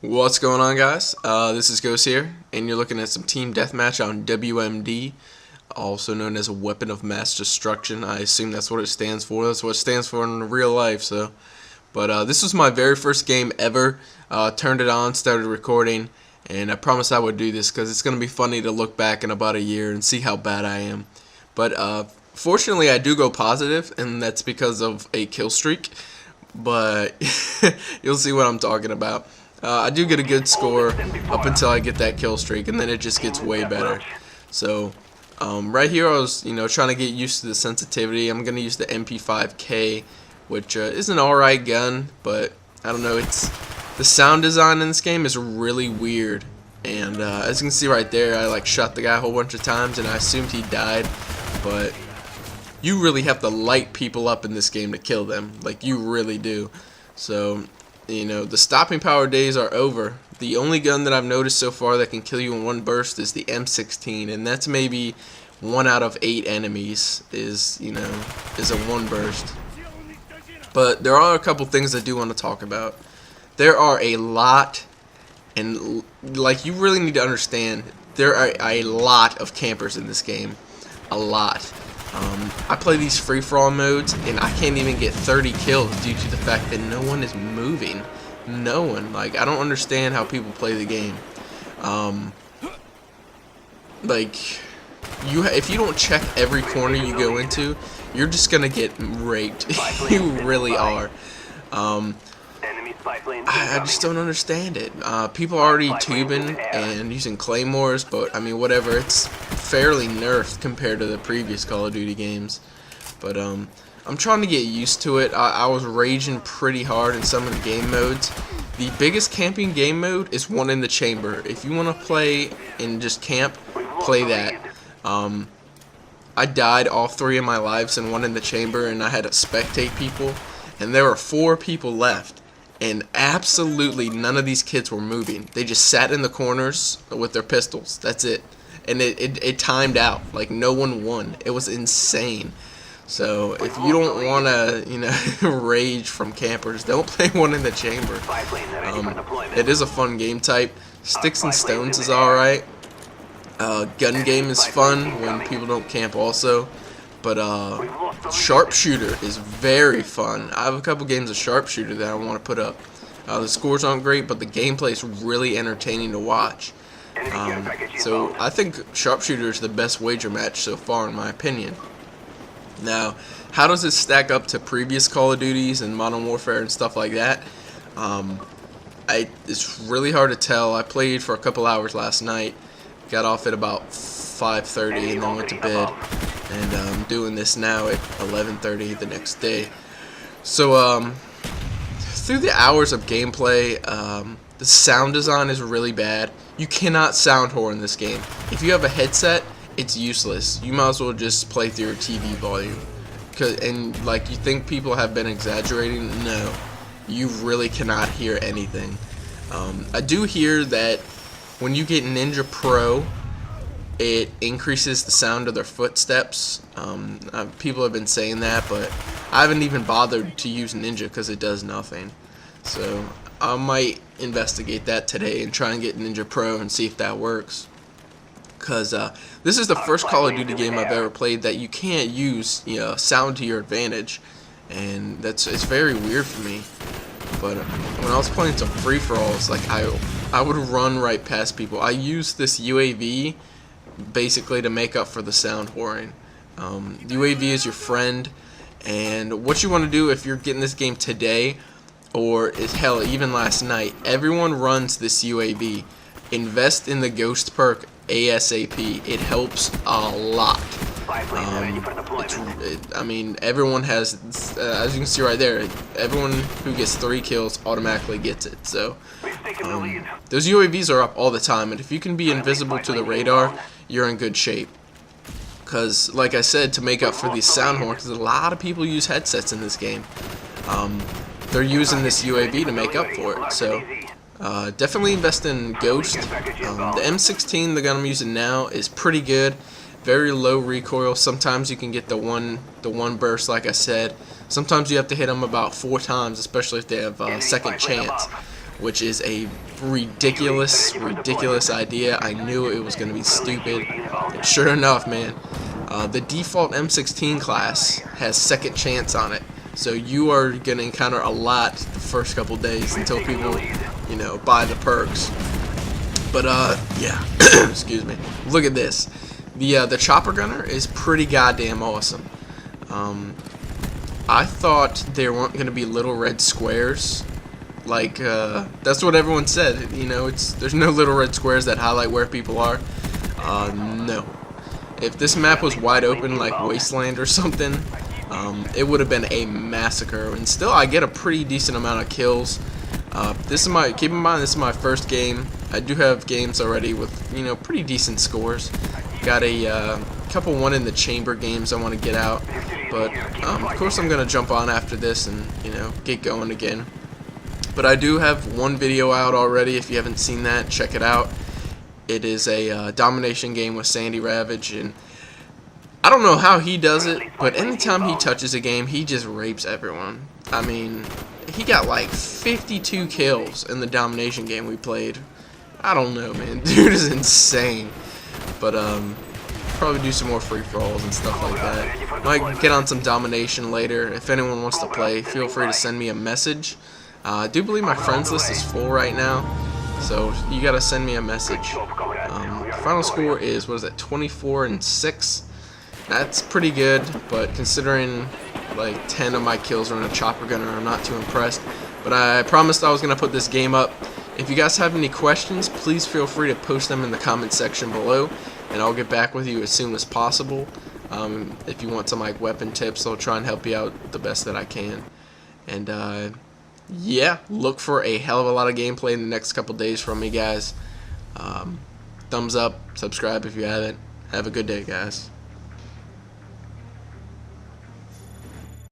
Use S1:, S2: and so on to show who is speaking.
S1: What's going on, guys? This is Ghost here, and you're looking at some Team Deathmatch on WMD, also known as a Weapon of Mass Destruction. I assume that's what it stands for. That's what it stands for in real life. But this was my very first game ever. Turned it on, started recording, and I promised I would do this because it's going to be funny to look back in about a year and see how bad I am. But fortunately, I do go positive, and that's because of a kill streak. But you'll see what I'm talking about. I do get a good score up until I get that kill streak, and then it just gets way better. So right here I was trying to get used to the sensitivity. I'm gonna use the MP5K, which is an alright gun, but I don't know, it's the sound design in this game is really weird. And as you can see right there, I shot the guy a whole bunch of times and I assumed he died, but you really have to light people up in this game to kill them. Like, you really do. So the stopping power days are over. The only gun that I've noticed so far that can kill you in one burst is the M16, and that's maybe 1 out of 8 enemies is a one burst. But there are a couple things I do want to talk about. There are a lot, and you really need to understand, there are a lot of campers in this game. A lot. I play these free-for-all modes, and I can't even get 30 kills due to the fact that no one is moving. No one. I don't understand how people play the game. If you don't check every corner you go into, you're just gonna get raped. You really are. I just don't understand it. People are already tubing and using claymores, but I mean, whatever. It's fairly nerfed compared to the previous Call of Duty games. But I'm trying to get used to it. I was raging pretty hard in some of the game modes. The biggest camping game mode is One in the Chamber. If you want to play and just camp, play that. I died all 3 of my lives in One in the Chamber, and I had to spectate people, and there were 4 people left. And absolutely none of these kids were moving. They just sat in the corners with their pistols. That's it. And it timed out. No one won. It was insane. So if you don't want to, rage from campers, don't play One in the Chamber. It is a fun game type. Sticks and Stones is alright. Gun game is fun when people don't camp also. But Sharpshooter is very fun. I have a couple games of Sharpshooter that I want to put up. The scores aren't great, but the gameplay is really entertaining to watch. So I think Sharpshooter is the best wager match so far, in my opinion. Now, how does it stack up to previous Call of Duties and Modern Warfare and stuff like that? It's really hard to tell. I played for a couple hours last night, got off at about 5:30, and then went to bed. And I'm doing this now at 11:30 the next day. So through the hours of gameplay, the sound design is really bad. You cannot sound whore in this game. If you have a headset, it's useless. You might as well just play through your TV volume. And you think people have been exaggerating? No, you really cannot hear anything. I do hear that when you get Ninja Pro, it increases the sound of their footsteps. People have been saying that, but I haven't even bothered to use Ninja because it does nothing. So I might investigate that today and try and get Ninja Pro and see if that works. Because this is the first Call of Duty game I've ever played that you can't use sound to your advantage, and it's very weird for me. But when I was playing some free-for-alls, I would run right past people. I used this UAV basically to make up for the sound whoring. UAV is your friend, and what you want to do if you're getting this game today, or hell, even last night, everyone runs this UAV. Invest in the Ghost perk ASAP. It helps a lot. I mean, everyone has, as you can see right there, everyone who gets 3 kills automatically gets it. So those UAVs are up all the time, and if you can be invisible to the radar, you're in good shape. Because, like I said, to make up for the sound horn, because a lot of people use headsets in this game, they're using this UAV to make up for it. So definitely invest in Ghost. The M16, the gun I'm using now, is pretty good. Very low recoil. Sometimes you can get the one burst, like I said. Sometimes you have to hit them about 4 times, especially if they have second chance. which is a ridiculous idea. I knew it was going to be stupid. And sure enough, man, the default M16 class has second chance on it. So you are going to encounter a lot the first couple days until people, you know, buy the perks. But yeah, excuse me. Look at this. The chopper gunner is pretty goddamn awesome. I thought there weren't going to be little red squares. Like that's what everyone said. You know, there's no little red squares that highlight where people are. No. If this map was wide open like Wasteland or something, it would have been a massacre. And still, I get a pretty decent amount of kills. Keep in mind, this is my first game. I do have games already with, you know, pretty decent scores. Got a couple one in the chamber games I want to get out, but of course I'm gonna jump on after this and, you know, get going again. But I do have one video out already. If you haven't seen that, check it out. It is a domination game with Sandy Ravage, and I don't know how he does it, but anytime he touches a game, he just rapes everyone. I mean, he got like 52 kills in the domination game we played. I don't know, man. Dude is insane. But probably do some more free-for-alls and stuff like that. Might get on some domination later. If anyone wants to play, feel free to send me a message. I do believe my friends list is full right now, so you gotta send me a message. Final score is, what is it, 24-6? That's pretty good, but considering like 10 of my kills are in a chopper gunner, I'm not too impressed. But I promised I was gonna put this game up. If you guys have any questions, please feel free to post them in the comment section below, and I'll get back with you as soon as possible. If you want some like weapon tips, I'll try and help you out the best that I can. And yeah, look for a hell of a lot of gameplay in the next couple days from me, guys. Thumbs up, subscribe if you haven't. Have a good day, guys.